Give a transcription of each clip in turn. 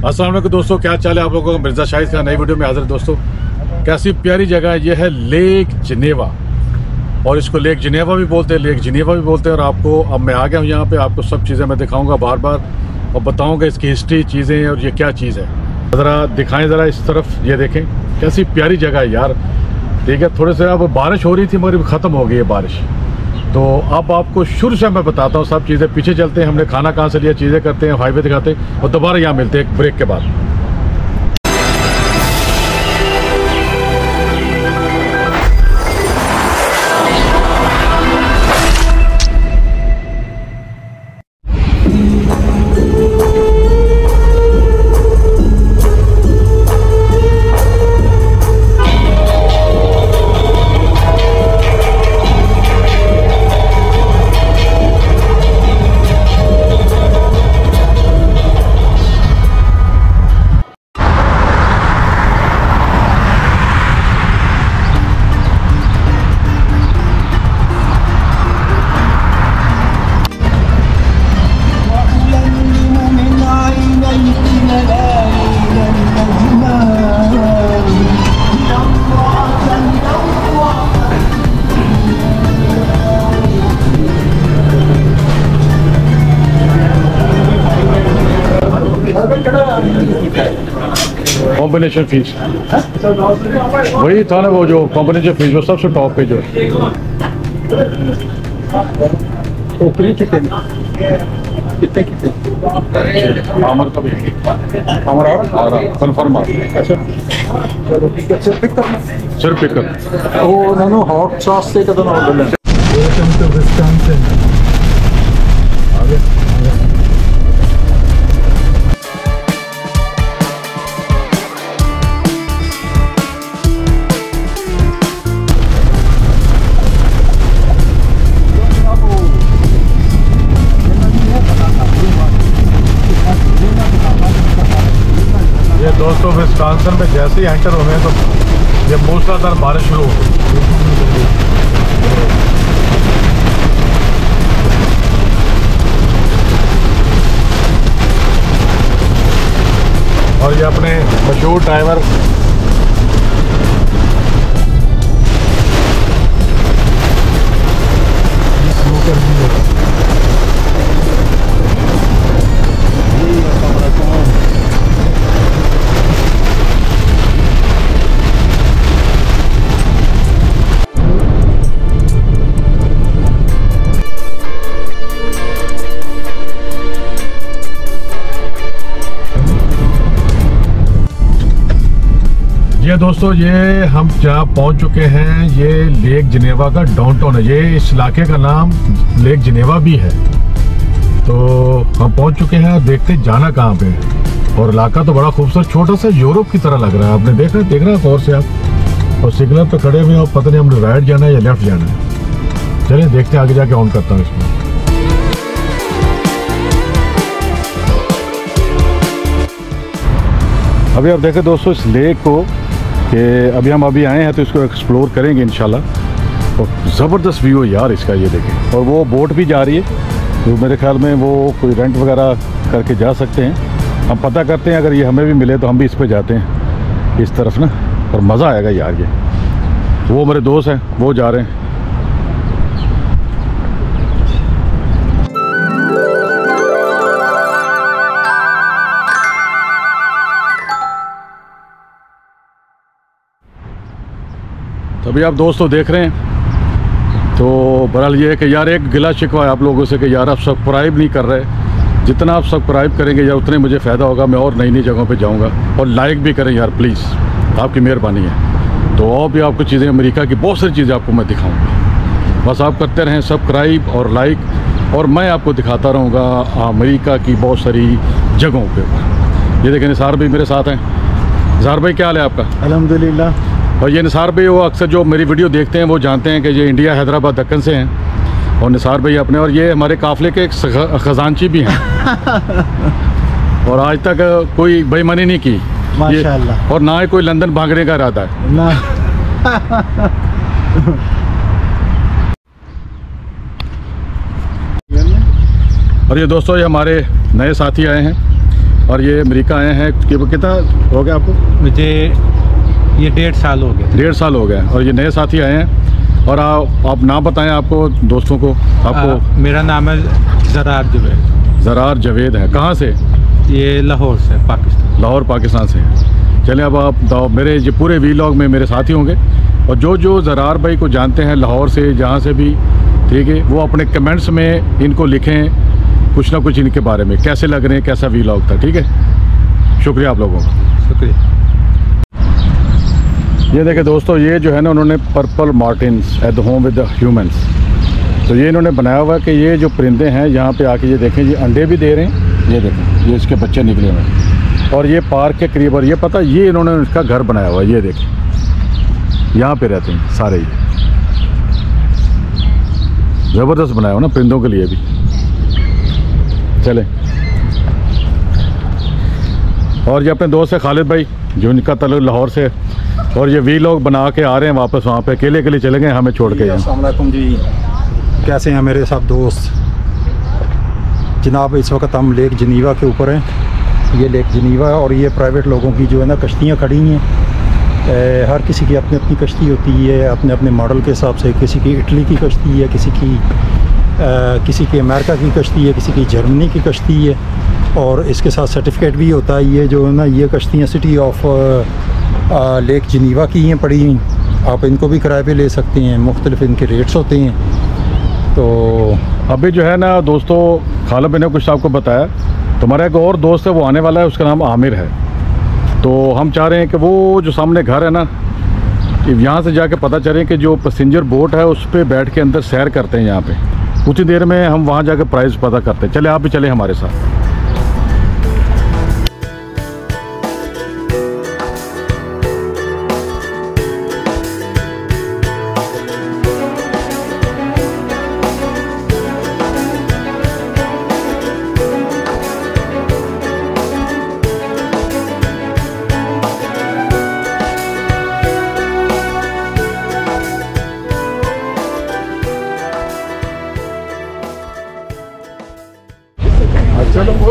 अस्सलाम वालेकुम दोस्तों, क्या चाल है आप लोगों का। मिर्ज़ा शाहिद का नई वीडियो में हाजिर दोस्तों। कैसी प्यारी जगह है, ये है लेक जिनेवा और इसको लेक जिनेवा भी बोलते हैं, लेक जिनेवा भी बोलते हैं। और आपको अब मैं आ गया हूँ यहाँ पे, आपको सब चीज़ें मैं दिखाऊंगा बार बार और बताऊंगा इसकी हिस्ट्री, चीज़ें और ये क्या चीज़ है। ज़रा दिखाएं ज़रा इस तरफ, ये देखें कैसी प्यारी जगह है यार। ठीक है, थोड़े से अब बारिश हो रही थी मगर ख़त्म हो गई है बारिश। तो अब आपको शुरू से मैं बताता हूँ सब चीज़ें। पीछे चलते हैं, हमने खाना कहाँ से लिया, चीज़ें करते हैं, हाईवे दिखाते हैं और दोबारा यहाँ मिलते हैं एक ब्रेक के बाद। कॉम्बिनेशन फीस वही था ना, वो जो कॉम्बिनेशन फीस वो सबसे टॉप पे जो कन्फर्म। अच्छा चलो ठीक है, सिर्फ पिक करना वो नैनो हॉट सॉस से का ऑर्डर है। दोस्तों विस्कॉन्सिन में जैसे ही एंटर हुए तो ये मूसलाधार बारिश शुरू हो गई। और ये अपने मशहूर ड्राइवर ये दोस्तों, ये हम जहाँ पहुँच चुके हैं, ये लेक जिनेवा का डाउनटाउन है। ये इस इलाके का नाम लेक जिनेवा भी है। तो हम पहुँच चुके हैं, देखते जाना कहाँ पे है। और इलाका तो बड़ा खूबसूरत, छोटा सा यूरोप की तरह लग रहा है। आपने देख रहा है और से आप, और सिग्नल पे खड़े हुए हैं और पता नहीं हमने राइट जाना है या लेफ्ट जाना है। चलिए देखते हैं, आगे जाके ऑन करता हूँ इसमें। अभी आप देखें दोस्तों इस लेक को कि अभी हम आए हैं तो इसको एक्सप्लोर करेंगे इंशाल्लाह। और ज़बरदस्त व्यू है यार इसका, ये देखें। और वो बोट भी जा रही है, तो मेरे ख्याल में वो कोई रेंट वगैरह करके जा सकते हैं। हम पता करते हैं, अगर ये हमें भी मिले तो हम भी इस पे जाते हैं इस तरफ ना, और मज़ा आएगा यार। ये वो मेरे दोस्त हैं, वो जा रहे हैं। तो अभी आप दोस्तों देख रहे हैं, तो बहरहाल ये है कि यार एक गिला शिकवा है आप लोगों से कि यार आप सब्सक्राइब नहीं कर रहे। जितना आप सब्सक्राइब करेंगे यार उतने मुझे फ़ायदा होगा, मैं और नई नई जगहों पे जाऊंगा। और लाइक भी करें यार प्लीज़, आपकी मेहरबानी है। तो और भी आपको चीज़ें अमेरिका की बहुत सारी चीज़ें आपको मैं दिखाऊँगा। बस आप करते रहें सब्सक्राइब और लाइक, और मैं आपको दिखाता रहूँगा अमेरिका की बहुत सारी जगहों पर। ये देखें निसार भाई मेरे साथ हैं। निसार भाई क्या हाल है आपका? अल्हम्दुलिल्लाह। और ये निसार भाई वो अक्सर जो मेरी वीडियो देखते हैं वो जानते हैं कि ये इंडिया हैदराबाद दक्कन से हैं। और निसार भाई अपने, और ये हमारे काफ़िले के एक खजानची भी हैं। और आज तक कोई बेईमानी नहीं की माशाअल्लाह, और ना ही कोई लंदन भागने का इरादा है ना। और ये दोस्तों ये हमारे नए साथी आए हैं और ये अमेरिका आए हैं, कितना हो गया आपको? मुझे ये 1.5 साल हो गया। 1.5 साल हो गया। और ये नए साथी आए हैं। और आप नाम बताएं आपको, दोस्तों को। आपको? मेरा नाम है ज़रार जवेद। ज़रार जवेद है। कहाँ से? ये लाहौर से, पाकिस्तान। लाहौर पाकिस्तान से। चलें अब आप मेरे ये पूरे वीलॉग में मेरे साथी होंगे, और जो ज़रार भाई को जानते हैं लाहौर से, जहाँ से भी, ठीक है, वो अपने कमेंट्स में इनको लिखें कुछ ना कुछ इनके बारे में, कैसे लग रहे हैं, कैसा वीलॉग था। ठीक है, शुक्रिया आप लोगों का। शुक्रिया। ये देखें दोस्तों, ये जो है ना, उन्होंने purple Martins at the home with the humans, तो ये इन्होंने बनाया हुआ है कि ये जो परिंदे हैं यहाँ पे आके, ये देखें, ये अंडे भी दे रहे हैं। ये देखें, ये इसके बच्चे निकले हुए हैं, और ये पार्क के करीब, और ये पता, ये इन्होंने इसका घर बनाया हुआ है। ये देखें, यहाँ पे रहते हैं सारे। ये ज़बरदस्त बनाया हुआ ना परिंदों के लिए भी। चलें, और ये अपने दोस्त है खालिद भाई, जो इनका ताल्लुक लाहौर से, और ये वीलॉग बना के आ रहे हैं वापस वहाँ पे। अकेले चले गए हमें छोड़ के। अस्सलाम वालेकुम जी, कैसे हैं मेरे सब दोस्त? जनाब, इस वक्त हम लेक जनीवा के ऊपर हैं। ये लेक जनीवा है, और ये प्राइवेट लोगों की जो है ना कश्तियाँ खड़ी हैं। हर किसी की अपनी अपनी कश्ती होती है, अपने अपने मॉडल के हिसाब से। किसी की इटली की कश्ती है, किसी की अमेरिका की कश्ती है, किसी की जर्मनी की कश्ती है, और इसके साथ सर्टिफिकेट भी होता है। ये जो है ना, ये कश्तियाँ सिटी ऑफ लेक जनीवा की हैं पड़ी हैं। आप इनको भी किराए पे ले सकते हैं, मुख्तलिफ इनके रेट्स होते हैं। तो अभी जो है ना दोस्तों, खालिद भाई ने कुछ आपको बताया, तुम्हारा एक और दोस्त है, वो आने वाला है, उसका नाम आमिर है। तो हम चाह रहे हैं कि वो जो सामने घर है ना, यहाँ से जाके पता चले कि जो पैसेंजर बोट है उस पर बैठ के अंदर सैर करते हैं यहाँ पे। उतनी देर में हम वहाँ जाके प्राइस पता करते हैं। चले, आप भी चले हमारे साथ।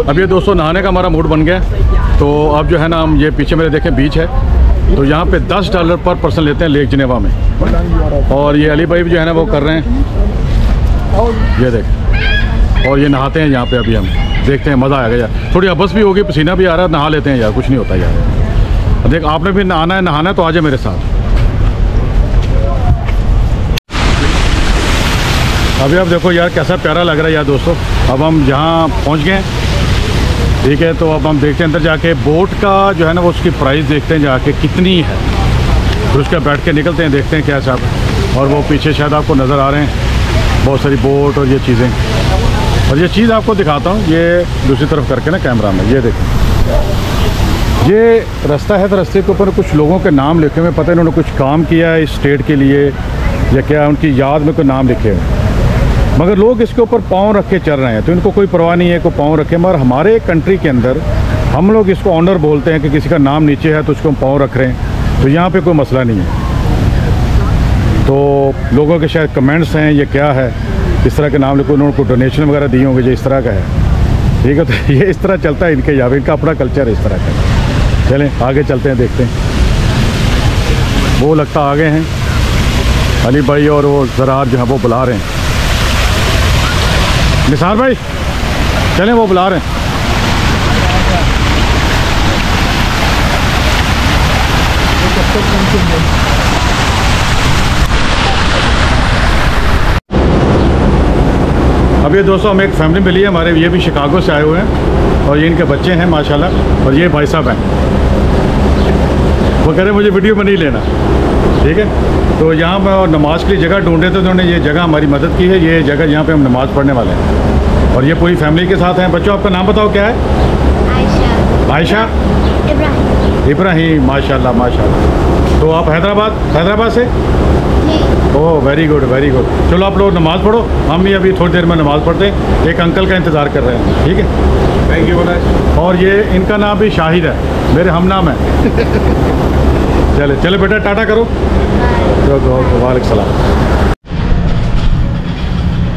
अब ये दोस्तों नहाने का हमारा मूड बन गया, तो अब जो है ना, हम ये पीछे मेरे देखें बीच है, तो यहाँ पे $10 पर पर्सन लेते हैं लेक जिनेवा में। और ये अली भाई भी जो है ना वो कर रहे हैं, ये देख, और ये नहाते हैं यहाँ पे। अभी हम देखते हैं, मज़ा आएगा यार। थोड़ी अबस भी होगी, पसीना भी आ रहा है, नहा लेते हैं यार, कुछ नहीं होता यार। देख, आपने भी नहाना है तो आ जाए मेरे साथ। अभी आप देखो यार, कैसा प्यारा लग रहा है यार दोस्तों। अब हम जहाँ पहुँच गए, ठीक है, तो अब हम देखते हैं अंदर जाके बोट का जो है ना, वो उसकी प्राइस देखते हैं जाके कितनी है, फिर उसके बैठ के निकलते हैं, देखते हैं क्या साहब। और वो पीछे शायद आपको नज़र आ रहे हैं बहुत सारी बोट और ये चीज़ें, और ये चीज़ आपको दिखाता हूँ, ये दूसरी तरफ करके ना कैमरा में। ये देखें, ये रास्ता है, तो रास्ते के ऊपर कुछ लोगों के नाम लिखे हुए, पता है इन्होंने कुछ काम किया है इस स्टेट के लिए या क्या, उनकी याद में कोई नाम लिखे हैं, मगर लोग इसके ऊपर पाँव रख के चल रहे हैं, तो इनको कोई परवाह नहीं है को पाँव रखे। मगर हमारे कंट्री के अंदर हम लोग इसको ऑनर बोलते हैं कि किसी का नाम नीचे है तो उसको हम पाँव रख रहे हैं, तो यहाँ पे कोई मसला नहीं है। तो लोगों के शायद कमेंट्स हैं, ये क्या है, इस तरह के नाम लिखो, उन्होंने को डोनेशन वगैरह दिए होंगे, जो इस तरह का है, ठीक है। तो ये इस तरह चलता है इनके यहाँ पे, इनका अपना कल्चर है इस तरह का। चलें आगे चलते हैं, देखते हैं। वो लगता आगे हैं अली भाई, और वो ज़रार जो है वो बुला रहे हैं। निसार भाई चलें, वो बुला रहे हैं। अब ये दोस्तों, हम एक फैमिली मिली है हमारे, ये भी शिकागो से आए हुए हैं, और ये इनके बच्चे हैं माशाल्लाह, और ये भाई साहब हैं। वो कह रहे मुझे वीडियो में नहीं लेना, ठीक है। तो यहाँ पर नमाज़ की जगह ढूंढे, तो उन्होंने ये जगह हमारी मदद की है। ये जगह यहाँ पे हम नमाज़ पढ़ने वाले हैं, और ये पूरी फैमिली के साथ हैं। बच्चों, आपका नाम बताओ क्या है? आयशा, इब्राहिम, माशाल्लाह माशाल्लाह। तो आप हैदराबाद से? Oh very good very good. चलो आप लोग नमाज़ पढ़ो, हम भी अभी थोड़ी देर में नमाज़ पढ़ते हैं, एक अंकल का इंतज़ार कर रहे हैं, ठीक है। Thank you. और ये इनका नाम भी शाहिद है, मेरे हम नाम है। चले बेटा, टाटा करो। वालेकुम सलाम।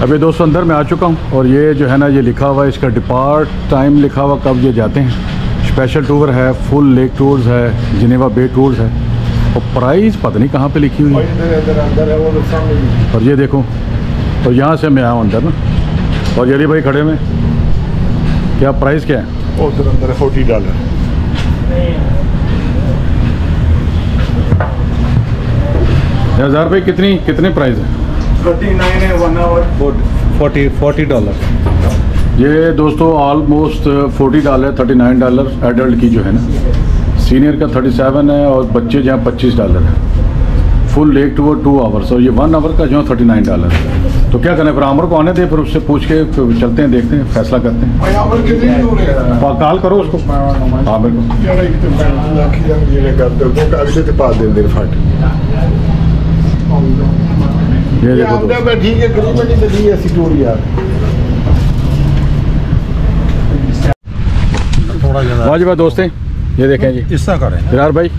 अभी दोस्तों अंदर मैं आ चुका हूँ, और ये जो है ना, ये लिखा हुआ है, इसका डिपार्ट टाइम लिखा हुआ, कब ये जाते हैं, स्पेशल टूर है, फुल लेक टूर्स है, जिनेवा बे टूर्स है। और प्राइस पता नहीं कहाँ पे लिखी हुई है। और ये देखो, और यहाँ से मैं आया हूँ अंदर ना, और यली भाई खड़े में, क्या प्राइस क्या है? उधर अंदर है $40। हजार भाई कितने प्राइस है? 39 है 1 आवर $40 ये दोस्तों ऑलमोस्ट $40, $39 एडल्ट की जो है ना, सीनियर का 37 है और बच्चे जहाँ $25 है। फुल लेक टूर 2 आवर्स और ये 1 आवर का जो है $39 है। तो क्या करें, फिर आमर को आने दे, फिर उससे पूछ के फिर चलते हैं, देखते हैं, फैसला करते हैं। कॉल करो उसको, आमिर को। ये देखो ठीक है, वाजिबा दोस्तें, ये देखें जी इसका करें जरार भाई।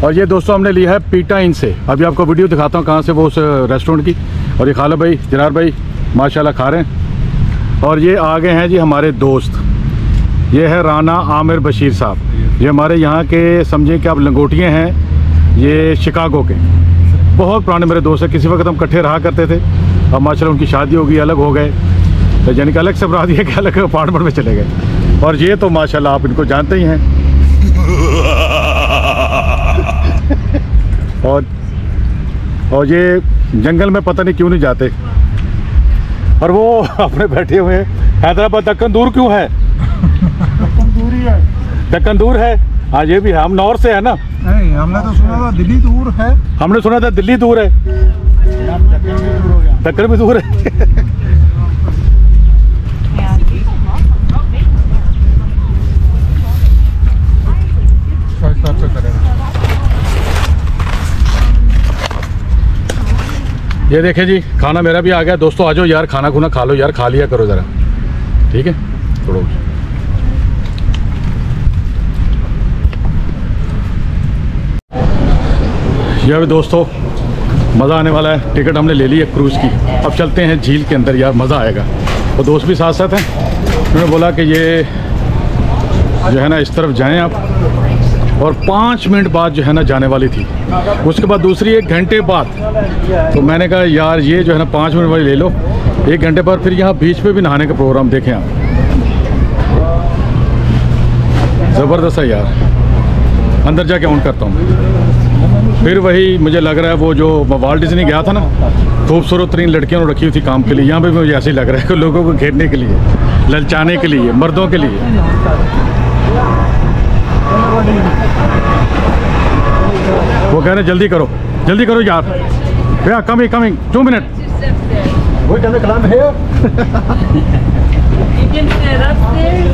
और ये दोस्तों हमने लिया है पीटा इन से। अभी आपको वीडियो दिखाता हूँ कहाँ से, वो उस रेस्टोरेंट की। और ये खाला भाई, जरार भाई माशाल्लाह खा रहे हैं। और ये आ गए हैं जी हमारे दोस्त, ये है राना आमिर बशीर साहब। ये हमारे यहाँ के समझें कि आप लंगोटियाँ हैं, ये शिकागो के बहुत पुराने मेरे दोस्त हैं। किसी वक्त हम इकट्ठे रहा करते थे। अब माशाल्लाह उनकी शादी हो गई, अलग हो गए, तो यानी कि अलग से बना दिया कि अलग अपार्टमेंट में चले गए। और ये तो माशाल्लाह आप इनको जानते ही हैं। और ये जंगल में पता नहीं क्यों नहीं जाते। और वो अपने बैठे हुए हैं। हैदराबाद दक्कन दूर क्यों है? दक्कन दूर है। हाँ ये भी है, हम नॉर्थ से है ना। नहीं, हमने तो सुना था दिल्ली दूर है। हमने सुना था दिल्ली दूर है, दक्कन भी दूर है। ये देखें जी, खाना मेरा भी आ गया। दोस्तों आ जाओ यार, खाना खुना खा लो यार, खा लिया करो ज़रा, ठीक है? थोड़ा ये भी दोस्तों मज़ा आने वाला है। टिकट हमने ले ली है क्रूज़ की। अब चलते हैं झील के अंदर यार, मज़ा आएगा। और दोस्त भी साथ साथ हैं। उन्होंने बोला कि ये जो है ना इस तरफ जाएं आप, और 5 मिनट बाद जो है ना जाने वाली थी। उसके बाद दूसरी 1 घंटे बाद। तो मैंने कहा यार ये जो है ना 5 मिनट वाली ले लो। 1 घंटे बाद फिर यहाँ बीच पे भी नहाने का प्रोग्राम देखें आप, ज़बरदस्त है यार। अंदर जाके ऑन करता हूँ। फिर वही मुझे लग रहा है वो जो वाल्ट डिज्नी गया था ना, खूबसूरत 3 लड़कियों ने रखी हुई थी काम के लिए। यहाँ पे भी मुझे ऐसे ही लग रहा है कि लोगों को घेरने के लिए, ललचाने के लिए, मर्दों के लिए। वो कह रहे जल्दी करो यार। भैया coming 2 minute. What can I climb here? You can sit upstairs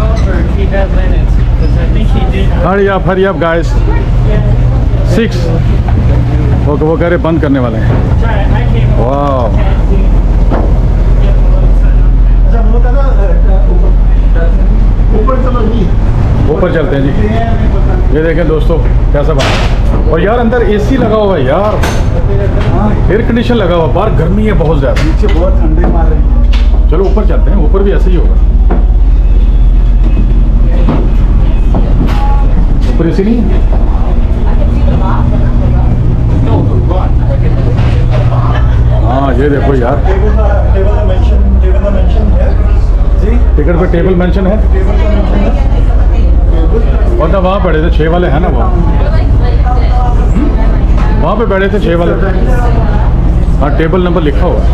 or he does minutes because I think he did. Hurry up guys. 6 वो कह रहे बंद करने वाले हैं। वाह, ऊपर चलते हैं जी। ये देखें दोस्तों कैसा बना। और यार अंदर एसी लगा हुआ है यार, एयर कंडीशन लगा हुआ। बाहर गर्मी है बहुत ज़्यादा, नीचे बहुत ठंडे मार रही है। चलो ऊपर चलते हैं, ऊपर भी ऐसे ही होगा। ऊपर एसी नहीं है। हाँ ये देखो यार, टिकट पे टेबल मेंशन है। और ना वहाँ बैठे थे 6 वाले हैं ना, वहाँ पे बैठे थे 6 वाले। हाँ टेबल नंबर लिखा हुआ है।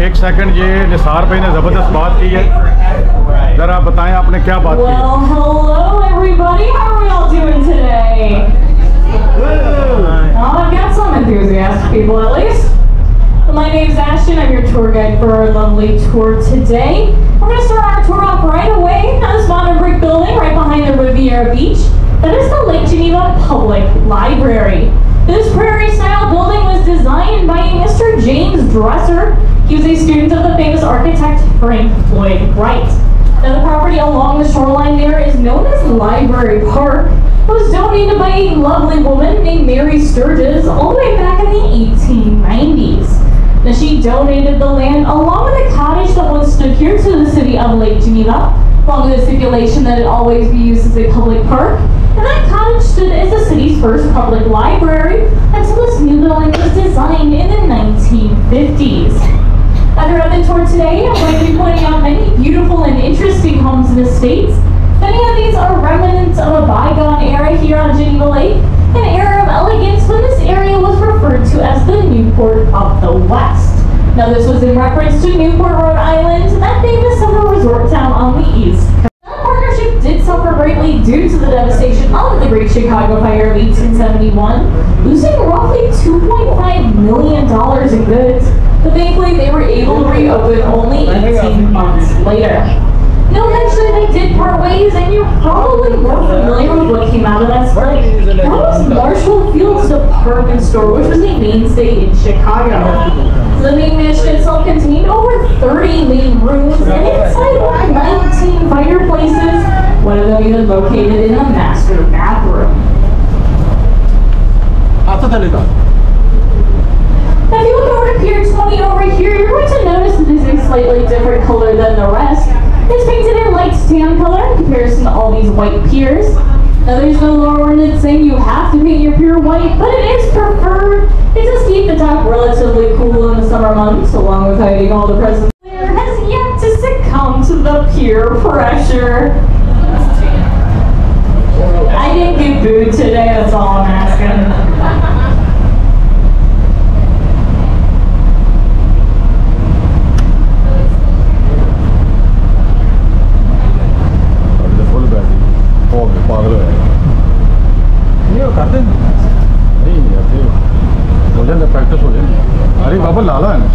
एक सेकंड, ये निसार भाई ने ज़बरदस्त बात की है। ज़रा बताएं आपने क्या बात की है? Well, hello everybody. How are we all doing today? Well, I've got some enthusiastic people at least. Well, my name's Ashton. I'm your tour guide for our lovely tour today. We're going to start our tour off right away at this modern brick building right behind the Riviera Beach. That is the Lake Geneva Public Library. This prairie-style building was designed by Mr. James Dresser. He was a student of the famous architect Frank Lloyd Wright. Now, the property along the shoreline there is known as Library Park. It was donated by a lovely woman named Mary Sturgis all the way back in the 1890s. Now, she donated the land along with a cottage that once stood here to the city of Lake Geneva, along with a stipulation that it always be used as a public park. And that cottage stood as the city's first public library until this new building was designed in the 1950s. Throughout the tour today, I'm going to be pointing out many beautiful and interesting homes and estates. Many of these are remnants of a bygone era here on Geneva Lake, an era of elegance when this area was referred to as the Newport of the West. Now, this was in reference to Newport, Rhode Island, that famous summer resort town on the east coast. The partnership did suffer greatly due to the devastation of the Great Chicago Fire of 1871, losing roughly $2.5 million in goods, but thankfully they were able to reopen only 18 months later. Now, eventually they did part ways, and you're probably more familiar with what came out of that split. That was Marshall Field's department store, which was a mainstay in Chicago. The main mansion itself contained over 30 main rooms, and inside were 19 fireplaces, one of them even located in the master bathroom. Now, if you look over to Pier 20 over here, you're going to notice that it is a slightly different color than the rest. It's painted in light tan color in comparison to all these white piers. Now, there's no law ordinance saying you have to paint your pier white, but it is preferred. It does keep the top relatively cool in the summer months, along with hiding all the presents. There has yet to succumb to the peer pressure. I didn't get booed today, that's all I'm asking. Practice हो जाएगी अरे बाबा लाला है ना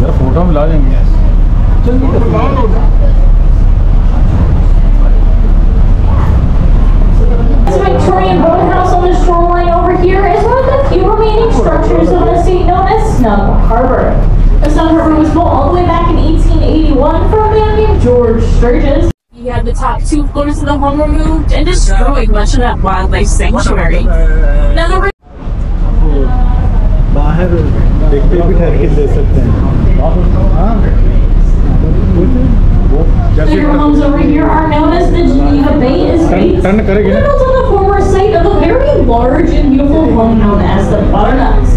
यार photo में ला देंगे This Victorian boathouse on the shoreline over here is one of the few remaining structures of the estate known as Snug Harbor. The Snug Harbor was built all the way back in 1881 for a man named George Sturgis. He had the top 2 floors of the home removed and destroyed much of that wildlife sanctuary. Now the बाहर देखते भी ठहर के दे सकते हैं bigger homes over here are known as the Geneva Bay Estates. They're built on the former site of a very large and beautiful home known as the Butternuts.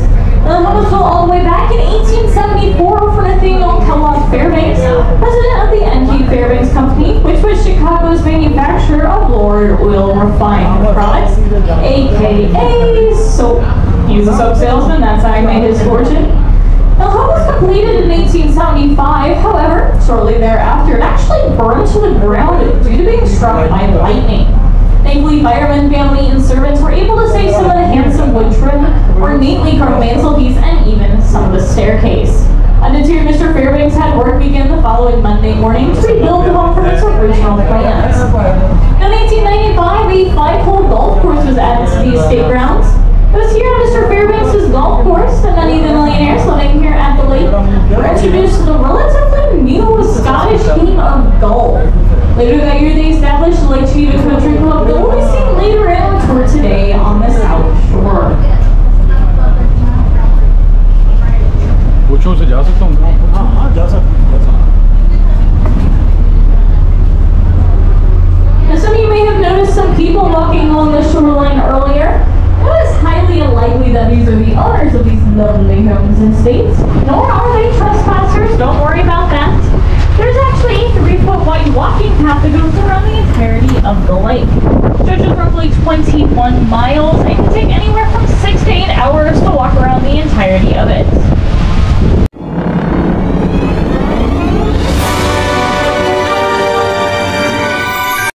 The home was built all the way back in 1874 for Nathaniel Kellogg Fairbanks, president of the N.G. Fairbanks Company, which was Chicago's manufacturer of Lord Oil refined products, aka soap. He was a soap salesman, that's how he made his fortune. The home was completed in 1875, however, shortly thereafter, it actually burned to the ground due to being struck by lightning. Thankfully, firemen, family, and servants were able to save some of the handsome wood trim, ornately carved mantelpiece, and even some of the staircase. Until Mr. Fairbanks had work begin the following Monday morning to rebuild the home from its original plans. In 1895, a 5-hole golf course was added to the estate grounds. It was here on Mr. Fairbanks' golf course that many of the millionaires living here at the lake were introduced to the relatively new Scottish game of golf. Later that year, they established the Lake Geneva Country Club that will be seen later in our tour today on the South Shore. पूछो से जा सकता हूँ हाँ जा सकता Now, some of you may have noticed some people walking along the shoreline earlier. It is highly unlikely that these are the owners of these lovely homes and estates, nor are they trespassers. Don't worry about that. There's actually a 3-foot wide walking path that goes around the entirety of the lake. It stretches roughly 21 miles and can take anywhere from 6 to 8 hours to walk around the entirety of it.